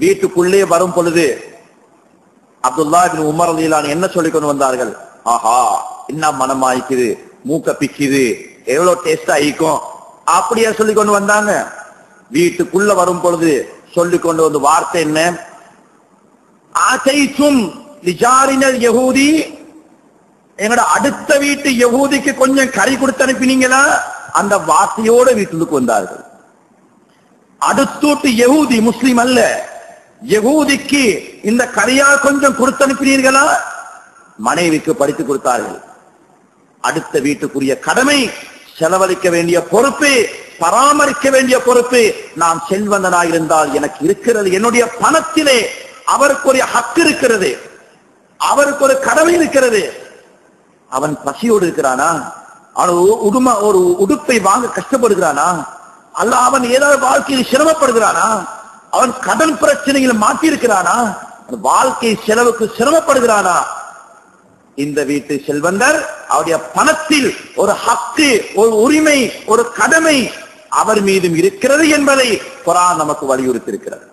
வீட்டுக்குள்ளே வரும் பொழுது அப்துல்லாஹ் இப்னு உமர் ரலியல்லாஹு அன்ஹு என்ன சொல்லிக் கொண்டு வந்தார்கள்? ஆஹா, என்ன மனமாய்க்குது, மூக்க பிக்குது, எவ்வளவு டேஸ்டா இருக்கும், அப்படியே சொல்லிக் கொண்டு வந்தாங்க. வீட்டுக்குள்ள வரும் பொழுது சொல்லிக் கொண்டு வந்த வார்த்தை என்ன? ஆசைசும் லிஜாரினல் யஹூதி, எங்கட அடுத்த வீட்டு யஹூதிக்கு கொஞ்சம் கறி கொடுத்து அனுப்பினீங்களா? அந்த வார்த்தையோட வீட்டுக்கு வந்தார்கள். அடுத்தூட்டு யஹூதி, முஸ்லிம் அல்ல, யஹூதிக்கு இந்த கரியால் கொஞ்சம் கொடுத்து அனுப்பினீர்களா? மனைவிக்கு படித்து கொடுத்தார்கள். அடுத்த வீட்டுக்குரிய கடமை, செலவழிக்க வேண்டிய பொறுப்பு, பராமரிக்க வேண்டிய பொறுப்பு நாம் செல்வந்தனாயிருந்தால் எனக்கு இருக்கிறது. என்னுடைய பணத்திலே அவருக்கு ஒரு ஹக்கு இருக்கிறது, அவருக்கு ஒரு கடமை இருக்கிறது. அவன் பசியோடு இருக்கிறானா? அவன் ஒரு உடுப்பை வாங்க கஷ்டப்படுகிறானா? அல்ல அவன் ஏதாவது வாழ்க்கையில் சிரமப்படுகிறானா? அவன் கடன் பிரச்சனையில் மாட்டியிருக்கிறானா? வாழ்க்கை செலவுக்கு சிரமப்படுகிறானா? இந்த வீட்டு செல்வந்தர் அவருடைய பணத்தில் ஒரு ஹக்கு, ஒரு உரிமை, ஒரு கடமை அவர் மீதும் இருக்கிறது என்பதை குர்ஆன் நமக்கு வலியுறுத்தி இருக்கிறது.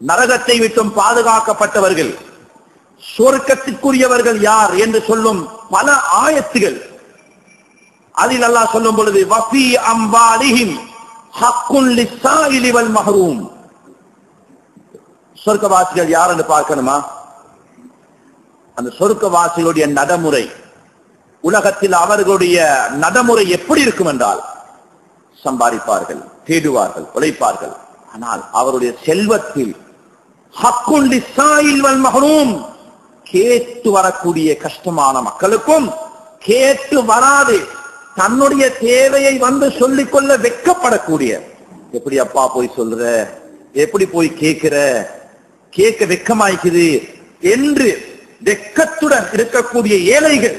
நரகத்தை விட்டும் பாதுகாக்கப்பட்டவர்கள், சொர்க்கத்திற்குரியவர்கள் யார் என்று சொல்லும் பல ஆயத்துகள். அதில் அல்லாஹ் சொல்லும் பொழுது வஃபி அம்வாலிஹிம் ஹக்குன் லிஸ்ஸாயிலி வல் மஹ்ரூம். சொர்க்கவாசிகள் யார் என்று பார்க்கணுமா? அந்த சொர்க்கவாசிகளுடைய நடைமுறை, உலகத்தில் அவர்களுடைய நடைமுறை எப்படி இருக்கும் என்றால், சம்பாதிப்பார்கள், தேடுவார்கள், உழைப்பார்கள். ஆனால் அவருடைய செல்வத்தில் ஹக்குன் லிஸ்ஸாயில் வல் மஹ்ரூம், கேட்டு வரக்கூடிய கஷ்டமான மக்களுக்கும், கேட்டு வராது தன்னுடைய தேவையை வந்து சொல்லிக் கொள்ள வெட்கப்படக்கூடிய, எப்படி அப்பா போய் சொல்ற, எப்படி போய் கேட்கிற, கேட்க வெட்கமாய்க்குது என்று வெட்கத்துடன் இருக்கக்கூடிய ஏழைகள்,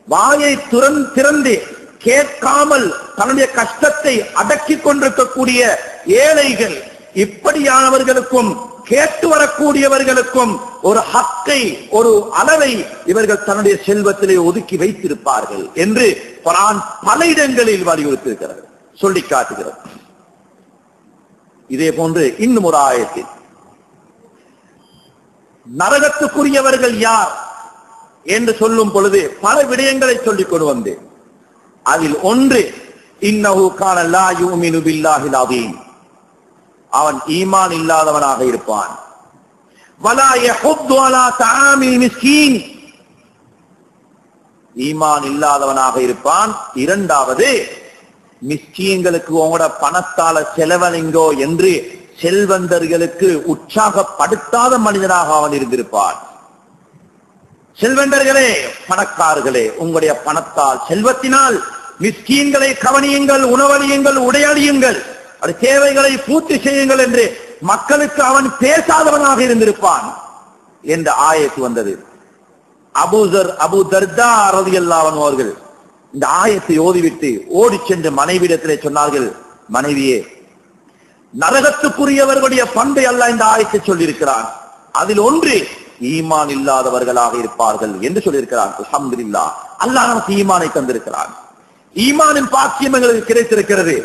வாயை திறந்து கேட்காமல் தன்னுடைய கஷ்டத்தை அடக்கிக் கொண்டிருக்கக்கூடிய ஏழைகள், இப்படியானவர்களுக்கும் கேட்டு வரக்கூடியவர்களுக்கும் ஒரு ஹக்கை, ஒரு அளவை இவர்கள் தன்னுடைய செல்வத்திலே ஒதுக்கி வைத்திருப்பார்கள் என்று குர்ஆன் பல இடங்களில் வலியுறுத்தியிருக்கிறது, சொல்லி காட்டுகிறது. இதே போன்று இன்னும் ஒரு ஆயத்தில் நரகத்துக்குரியவர்கள் யார் என்று சொல்லும் பொழுது பல விடயங்களை சொல்லிக் கொண்டு வந்தேன். அதில் ஒன்று, இன்னஹு கான லா யுமினு பில்லாஹில் அதீம், அவன் ஈமான் இல்லாதவனாக இருப்பான். வலா யஹுத்து அலா தஆமில் மிஸ்கீன், ஈமான் இல்லாதவனாக இருப்பான். இரண்டாவது, மிஸ்கீன்களுக்கு உங்களோட பணத்தால செலவழிங்கோ என்று செல்வந்தர்களுக்கு உற்சாகப்படுத்தாத மனிதனாக அவன் இருந்திருப்பான். செல்வந்தர்களே, பணக்காரர்களே, உங்களுடைய பணத்தால், செல்வத்தினால் மிஸ்கீன்களை கவனியுங்கள், உணவளியுங்கள், உடையளியுங்கள், அது தேவைகளை பூர்த்தி செய்யுங்கள் என்று மக்களுக்கு அவன் பேசாதவனாக இருந்திருப்பான் என்ற ஆயத்து வந்தது. அபூ தர்தா ரலியல்லாஹு அன்ஹு அவர்கள் இந்த ஆயத்தை ஓதிவிட்டு ஓடி சென்று மனைவியிடத்திலே சொன்னார்கள், மனைவியே, நரகத்துக்குரியவர்களுடைய பண்பை அல்லாஹ் இந்த ஆயத்தை சொல்லியிருக்கிறான். அதில் ஒன்று, ஈமான் இல்லாதவர்களாக இருப்பார்கள் என்று சொல்லியிருக்கிறான். அல்ஹம்துலில்லாஹ், அல்லாஹ் நமக்கு ஈமானை தந்திருக்கிறான். ஈமானின் பாக்கியம் எங்களுக்கு கிடைத்திருக்கிறது.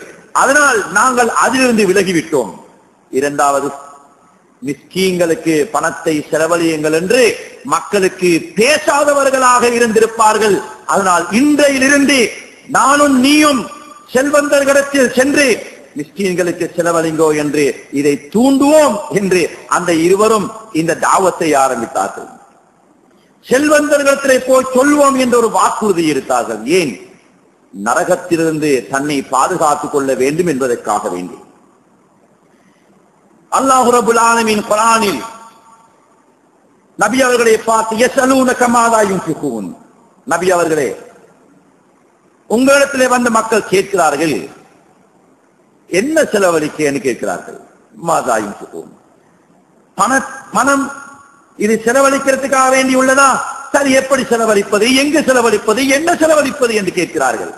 அதனால் நாங்கள் அதிலிருந்து விலகிவிட்டோம். இரண்டாவது, மிஸ்கீன்களுக்கு பணத்தை செலவழியுங்கள் என்று மக்களுக்கு பேசாதவர்களாக இருந்திருப்பார்கள். அதனால் இன்றையிலிருந்து நானும் நீயும் செல்வந்தர்களிடத்தில் சென்று மிஸ்கீன்களுக்கு செலவழிங்கோ என்று இதை தூண்டுவோம் என்று அந்த இருவரும் இந்த தாவத்தை ஆரம்பித்தார்கள். செல்வந்தர்களிடத்திலே போய் சொல்வோம் என்ற ஒரு வாக்குறுதி எடுத்தார்கள். ஏன்? நரகத்திலிருந்து தன்னை பாதுகாத்துக் கொள்ள வேண்டும் என்பதற்காக வேண்டி. அல்லாஹ் ரப்பல் ஆலமீன் குர்ஆனில் நபி அவர்களை பார்த்து யஸலூனக மாதா யுன்ஃபிகூன், நபி அவர்களே, உங்களிடத்திலே வந்த மக்கள் கேட்கிறார்கள், என்ன செலவழிக்கன்னு கேட்கிறார்கள். மாதா யுன்ஃபிகூன், பணம் இது செலவழிக்கிறதுக்காக வேண்டி உள்ளதா? சரி, எப்படி செலவழிப்பது, எங்கு செலவழிப்பது, என்ன செலவழிப்பது என்று கேட்கிறார்கள்.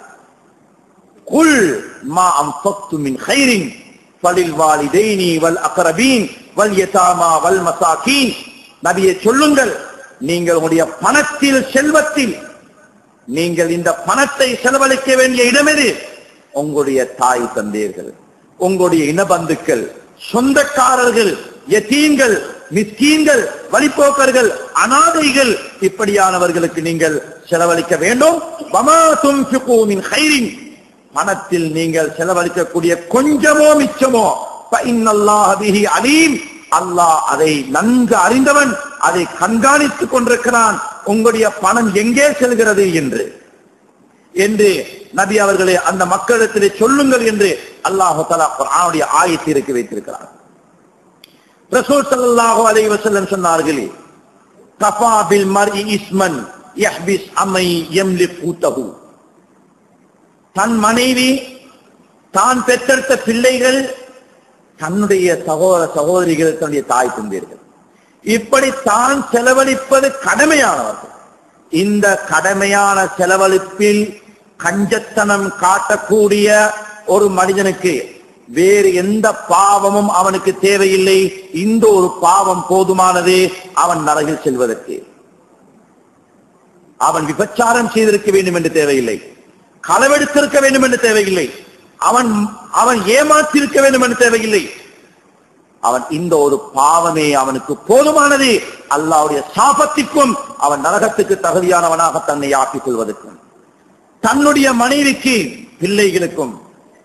குல் மா அன்ஃபக்து மின் கைரின் ஃபலில் வாலிதைனி வல் அக்ரபீன் வல் யதாமா வல் மசாகீன். நபியே சொல்லுங்கள், நீங்கள் உங்களுடைய பணத்தில் செல்வத்தில் நீங்கள் இந்த பணத்தை செலவழிக்க வேண்டிய இடமெது? உங்களுடைய தாய் தந்தையர்கள், உங்களுடைய இனபந்துக்கள், சொந்தக்காரர்கள், யதீம்கள், மிஸ்கீன்கள், வழிபோக்கர்கள், அனாதைகள், இப்படியானவர்களுக்கு நீங்கள் செலவழிக்க வேண்டும். வமா துன்ஃபிகு மின் கைரின், பணத்தில் நீங்கள் செலவழிக்கக்கூடிய கொஞ்சமோ மிச்சமோ ஃபஇன்னல்லாஹ பிஹி அலீம், அல்லாஹ் அதை நன்கு அறிந்தவன், அதை கண்காணித்துக் கொண்டிருக்கிறான், உங்களுடைய பணம் எங்கே செல்கிறது என்று நபி அவர்களே அந்த மக்களிடத்திலே சொல்லுங்கள் என்று அல்லாஹ் தஆலா குர்ஆனுடைய ஆயத்தை இறக்கி வைத்திருக்கிறார். ரசூல் ஸல்லல்லாஹு அலைஹி வஸல்லம் சொன்னார்கள், கஃபா பில் மர்இ இஸ்மன் யஹ்பிஸ் அமை யம்லிகுஹு. தன் மனைவி, தான் பெற்றெடுத்த பிள்ளைகள், தன்னுடைய சகோதர சகோதரிகள், தன்னுடைய தாய் தந்தையர்கள், இப்படி தான் செலவழிப்பது கடமையானவர்கள். இந்த கடமையான செலவழிப்பில் கஞ்சத்தனம் காட்டக்கூடிய ஒரு மனிதனுக்கு வேறு எந்த பாவமும் அவனுக்கு தேவையில்லை. இந்த ஒரு பாவம் போதுமானது அவன் நரகில் செல்வதற்கு. அவன் விபச்சாரம் செய்திருக்க வேண்டும் என்று தேவையில்லை, களவெடுத்திருக்க வேண்டும் என்று தேவையில்லை, அவன் ஏமாற்றிருக்க வேண்டும் என்று தேவையில்லை. அவன் இந்த ஒரு பாவமே அவனுக்கு போதுமானது அல்லாஹ்வுடைய சாபத்திற்கும் அவன் நரகத்துக்கு தகுதியானவனாக தன்னை ஆக்கிக் கொள்வதற்கும். தன்னுடைய மனைவிக்கு, பிள்ளைகளுக்கும்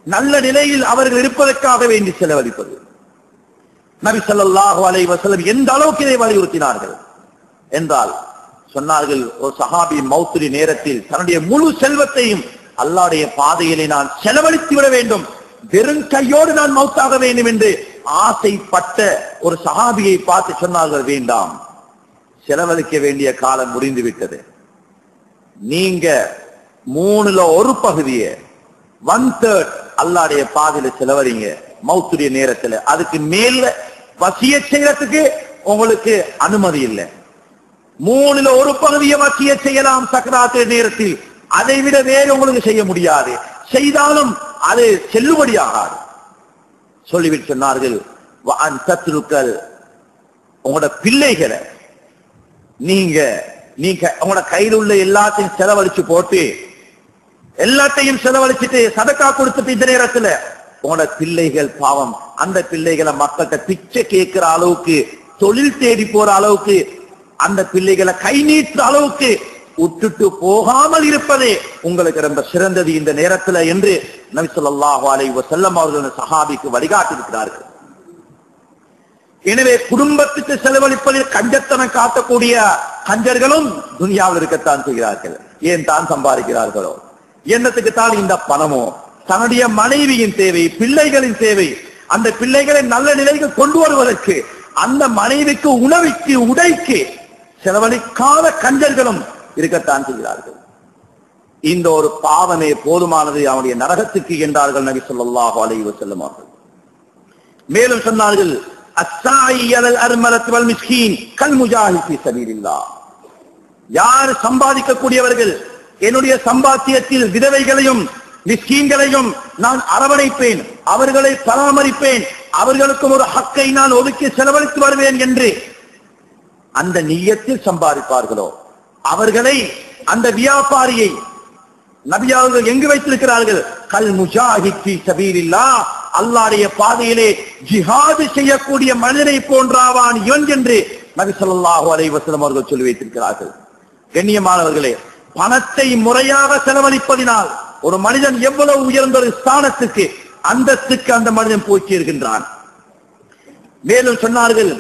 நல்ல நிலையில் அவர்கள் இருப்பதற்காக வேண்டி செலவழிப்பது. நபி ஸல்லல்லாஹு அலைஹி வஸல்லம் எந்த அளவுக்கு இதை வலியுறுத்தினார்கள் என்றால், சொன்னார்கள், ஒரு சஹாபி மௌத்துடைய நேரத்தில் தன்னுடைய முழு செல்வத்தையும் அல்லாஹ்வுடைய பாதையிலே நான் செலவழித்து விட வேண்டும், வெறும் கையோடு நான் மௌத்தாக வேண்டும் என்று ஆசைப்பட்ட ஒரு சஹாபியை பார்த்து சொன்னார்கள், வேண்டாம், செலவழிக்க வேண்டிய காலம் முடிந்து விட்டது. நீங்க 3ல் 1 பகுதியை 1/3 அல்லாஹ்வுடைய பாதையில செலவழிங்க மௌத்துடைய நேரத்துல. அதுக்கு மேல வசியத் செய்யறதுக்கு உங்களுக்கு அனுமதி இல்லை. 3ல் 1 பகுதியை வசியத் செய்யலாம் சக்ராத்து நேரத்தில், அதை விட வேறு உங்களுக்கு செய்ய முடியாது, செய்தாலும் அது செல்லுபடியாகாது. சொல்லிவிட்டு சொன்னார்கள், உங்களோட பிள்ளைகளை நீங்க உங்களோட கையில் உள்ள எல்லாத்தையும் செலவழிச்சு போட்டு, எல்லாத்தையும் செலவழிச்சுட்டு சதக்கா கொடுத்துட்டு இந்த நேரத்துல உங்களோட பிள்ளைகள் பாவம், அந்த பிள்ளைகளை மக்கள்கிட்ட பிச்சை கேட்கிற அளவுக்கு, தொழில் தேடி போற அளவுக்கு, அந்த பிள்ளைகளை கை நீட்டுற அளவுக்கு விட்டுட்டு போகாமல் இருப்பதே உங்களுக்கு ரொம்ப சிறந்தது இந்த நேரத்துல என்று நபி ஸல்லல்லாஹு அலைஹி வஸல்லம் அவர்கள் சஹாபிக்கு வழிகாட்டியிருக்கிறார்கள். எனவே குடும்பத்துக்கு செலவழிப்பதில் கஞ்சத்தனம் காட்டக்கூடிய கஞ்சர்களும் துனியாவில் இருக்கத்தான் செய்கிறார்கள். ஏன் தான் சம்பாதிக்கிறார்களோ, என்னத்துக்கு தான் இந்த பணமோ, தன்னுடைய மனைவியின் தேவை, பிள்ளைகளின் தேவை, அந்த பிள்ளைகளை நல்ல நிலைக்கு கொண்டு வருவதற்கு, அந்த மனைவிக்கு உணவுக்கு உடைக்கு செலவழிக்காத கஞ்சர்களும் இருக்கத்தான் செய்கிறார்கள். இந்த ஒரு பாவமே போதுமானது அவனுடைய நரகத்துக்கு என்றார்கள் நபி ஸல்லல்லாஹு அலைஹி வஸல்லம் அவர்கள். மேலும் சொன்னார்கள், அஸ்ஸாயி அலல் அர்மலத் வல் மிஸ்கீன் கல் முஜாஹித் ஃபீ ஸபீலில்லாஹ். யார் சம்பாதிக்கக்கூடியவர்கள், என்னுடைய சம்பாத்தியத்தில் விதவைகளையும் மிஸ்கீன்களையும் நான் அரவணைப்பேன், அவர்களை பராமரிப்பேன், அவர்களுக்கும் ஒரு ஹக்கை நான் ஒதுக்கி செலவழித்து வருவேன் என்று அந்த நிய்யத்தில் சம்பாதிப்பார்களோ, அவர்களை, அந்த வியாபாரியை நபி அவர்கள் எங்கு வைத்திருக்கிறார்கள்? கல் முஜாஹித் ஃபீ ஸபீலில்லாஹ், அல்லாஹ்வுடைய பாதையிலே ஜிஹாது செய்யக்கூடிய மனிதனை போன்றாவான் இவன் என்று நபி ஸல்லல்லாஹு அலைஹி வஸல்லம் அவர்கள் சொல்லி வைத்திருக்கிறார்கள். கண்ணியமானவர்களே, பணத்தை முறையாக செலவழிப்பதினால் ஒரு மனிதன் எவ்வளவு உயர்ந்த ஒரு ஸ்தானத்துக்கு, அந்தஸ்துக்கு அந்த மனிதன் போய் சேர்கின்றான். மேலும் சொன்னார்கள்,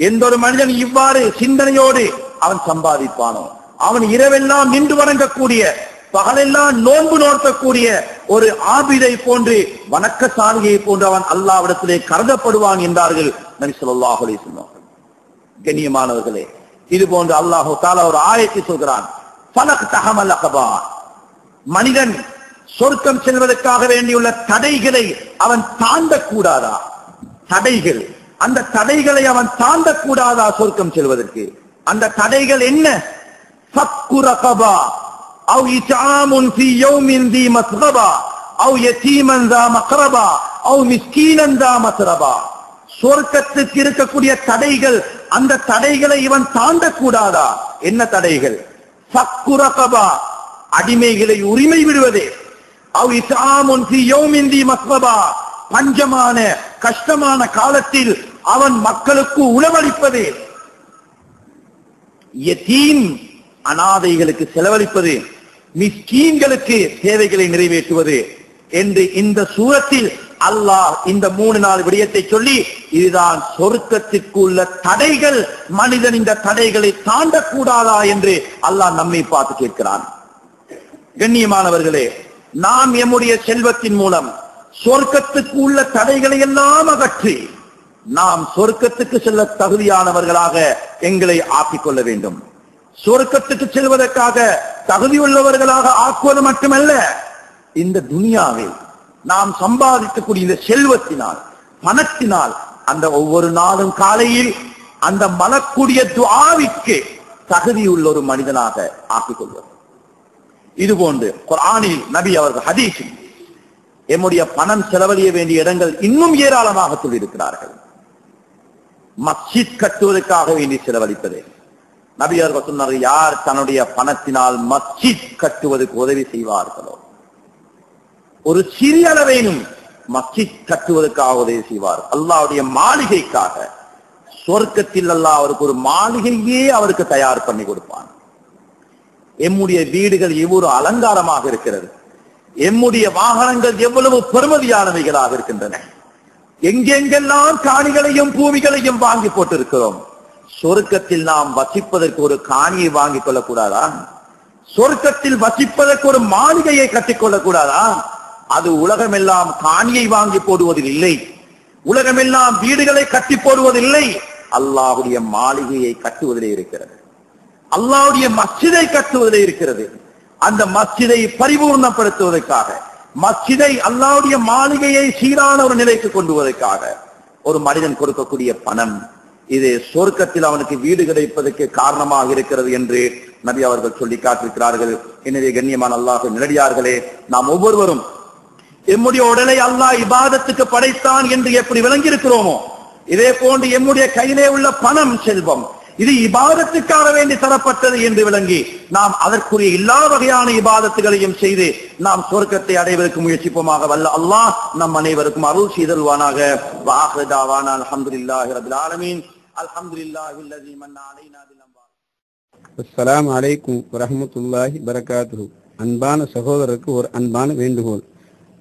எந்த ஒரு மனிதன் இவ்வாறு சிந்தனையோடு அவன் சம்பாதிப்பானோ, அவன் இரவெல்லாம் நின்று வணங்கக்கூடிய, பகலெல்லாம் நோன்பு நோக்கக்கூடிய ஒரு ஆபிதை போன்று, வணக்கசாலியை போன்று அவன் அல்லாஹ்விடத்திலே கருதப்படுவான் என்றார்கள் நபி ஸல்லல்லாஹு அலைஹி வஸல்லம். கண்ணியமானவர்களே, இது போன்று அல்லாஹ் தஆலா ஒரு ஆயத்தை சொல்கிறான், ஃபலக்தஹமல் அகபா. மனிதன் சொர்க்கம் செல்வதற்காக வேண்டியுள்ள தடைகளை அவன் தாண்டக்கூடாதா? தடைகள், அந்த தடைகளை அவன் தாண்டக்கூடாதா சொர்க்கம் செல்வதற்கு? அந்த தடைகள் என்ன? ஃபக்கு ரகபா அவ் இத்ஆமுன் ஃபீ யௌமின் தி மஸ்கபா அவ் யதீமன் ذا مقربا அவ் மிஸ்கீனன் ذا மத்ரபா. சொர்க்கத்துக்கு இருக்கக்கூடிய தடைகள், அந்த தடைகளை இவன் தாண்டக்கூடாதா? என்ன தடைகள்? ஃபக்கு ரகபா, அடிமைகளை உரிமை விடுவதே. அவ் இத்ஆமுன் ஃபீ யௌமின் ذي மஸ்கபா, பஞ்சமான கஷ்டமான காலத்தில் அவன் மக்களுக்கு உணவளிப்பதே. யதீம், அனாதைகளுக்கு செலவழிப்பது, மிஸ்கீன்களுக்கு தேவைகளை நிறைவேற்றுவது என்று இந்த சூரத்தில் அல்லாஹ் இந்த 3-4 விடயத்தை சொல்லி, இதுதான் சொர்க்கத்திற்கு உள்ள தடைகள். மனிதன் இந்த தடைகளை தாண்டக்கூடாதா என்று அல்லாஹ் நம்மை பார்த்து கேட்கிறான். கண்ணியமானவர்களே, நாம் எம்முடைய செல்வத்தின் மூலம் சொர்க்கத்துக்கு உள்ள தடைகளை எல்லாம் அகற்றி நாம் சொர்க்கத்துக்கு செல்ல தகுதியானவர்களாக எங்களை ஆக்கிக் கொள்ள வேண்டும். சொர்க்கத்துக்கு செல்வதற்காக தகுதியுள்ளவர்களாக ஆக்குவது மட்டுமல்ல, இந்த துனியாவில் நாம் சம்பாதிக்கக்கூடிய இந்த செல்வத்தினால், பணத்தினால், அந்த ஒவ்வொரு நாளும் காலையில் அந்த மலக்கூடிய துஆவிற்கு தகுதியுள்ள ஒரு மனிதனாக ஆக்கிக் கொள்வது. இதுபோன்று குர்ஆனில் நபி அவர்கள் ஹதீஸில் எம்முடைய பணம் செலவழிய வேண்டிய இடங்கள் இன்னும் ஏராளமாக சொல்லியிருக்கிறார்கள். மஸ்ஜித் கட்டுவதற்காக வேண்டி செலவழிப்பது. நபி அவர்கள் சொன்னார்கள், யார் தன்னுடைய பணத்தினால் மஸ்ஜித் கட்டுவதற்கு உதவி செய்வார்களோ, ஒரு சிறிய அளவேனும் மஸ்ஜித் கட்டுவதற்காக உதவி செய்வார், அல்லாஹ்வுடைய மாளிகைக்காக, சொர்க்கத்தில் அல்லாஹ் அவருக்கு ஒரு மாளிகையே அவருக்கு தயார் பண்ணி கொடுப்பான். எம்முடைய வீடுகள் எவ்வளவு அலங்காரமாக இருக்கிறது, எம்முடைய வாகனங்கள் எவ்வளவு பெருமதியானவைகளாக இருக்கின்றன. எங்கெங்கெல்லாம் காணிகளையும் பூமிகளையும் வாங்கி போட்டிருக்கிறோம். சொர்க்கத்தில் நாம் வசிப்பதற்கு ஒரு காணியை வாங்கிக் கொள்ளக்கூடாதா? சொர்க்கத்தில் வசிப்பதற்கு ஒரு மாளிகையை கட்டிக்கொள்ளக் கூடாதா? அது உலகமெல்லாம் காணியை வாங்கி போடுவதில் இல்லை, உலகமெல்லாம் வீடுகளை கட்டி போடுவதில்லை. அல்லாஹ்வுடைய மாளிகையை கட்டுவதிலே இருக்கிறது, அல்லாஹ்வுடைய மஸ்ஜிதை கட்டுவதிலே இருக்கிறது. அந்த மஸ்ஜிதை பரிபூர்ணப்படுத்துவதற்காக, மஸ்ஜிதை அல்லாஹ்வுடைய மாளிகையை சீரான ஒரு நிலைக்கு கொண்டு வருவதற்காக ஒரு மனிதன் கொடுக்கக்கூடிய பணம், இது சொர்க்கத்தில் அவனுக்கு வீடு கிடைப்பதற்கு காரணமாக இருக்கிறது என்று நபி அவர்கள் சொல்லி காட்டிருக்கிறார்கள். எனவே கண்ணியமான அல்லாஹ் நிலடியார்களே, நாம் ஒவ்வொருவரும் எம்முடைய உடலை அல்லாஹ் இபாதத்துக்கு படைத்தான் என்று எப்படி விளங்கி இருக்கிறோமோ, இதே போன்று எம்முடைய கையிலே உள்ள பணம், செல்வம், இது இபாதத்துக்காக வேண்டி தரப்பட்டது என்று விளங்கி நாம் அதற்குரிய எல்லா வகையான இபாதத்துகளையும் செய்து நாம் சொர்க்கத்தை அடைவதற்கு முயற்சிப்போமாக. வல்ல அல்லாஹ் நம் அனைவருக்கும் அருள் செய்தல்வானாக. வஆகிரு தஅவானா அல்ஹம்துலில்லாஹி ரப்பில் ஆலமீன். அல்ஹம்துலில்லாஹில்லஸீ மன்ன அலைனா பில் அன்வார். அஸ்ஸலாமு அலைக்கும் வரஹ்மத்துல்லாஹி பரகாத்துஹு. அன்பான சகோதரருக்கு ஒரு அன்பான வேண்டுகோள்.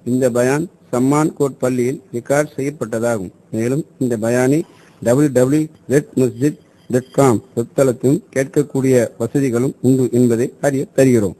இந்த பயான் சம்மான் கோட் பள்ளியில் ரெக்கார்ட் செய்யப்பட்டதாகும். மேலும் இந்த பயானை www.masjid.com வெப்தளத்திலும் கேட்கக்கூடிய வசதிகளும் உண்டு என்பதை அறிய தருகிறோம்.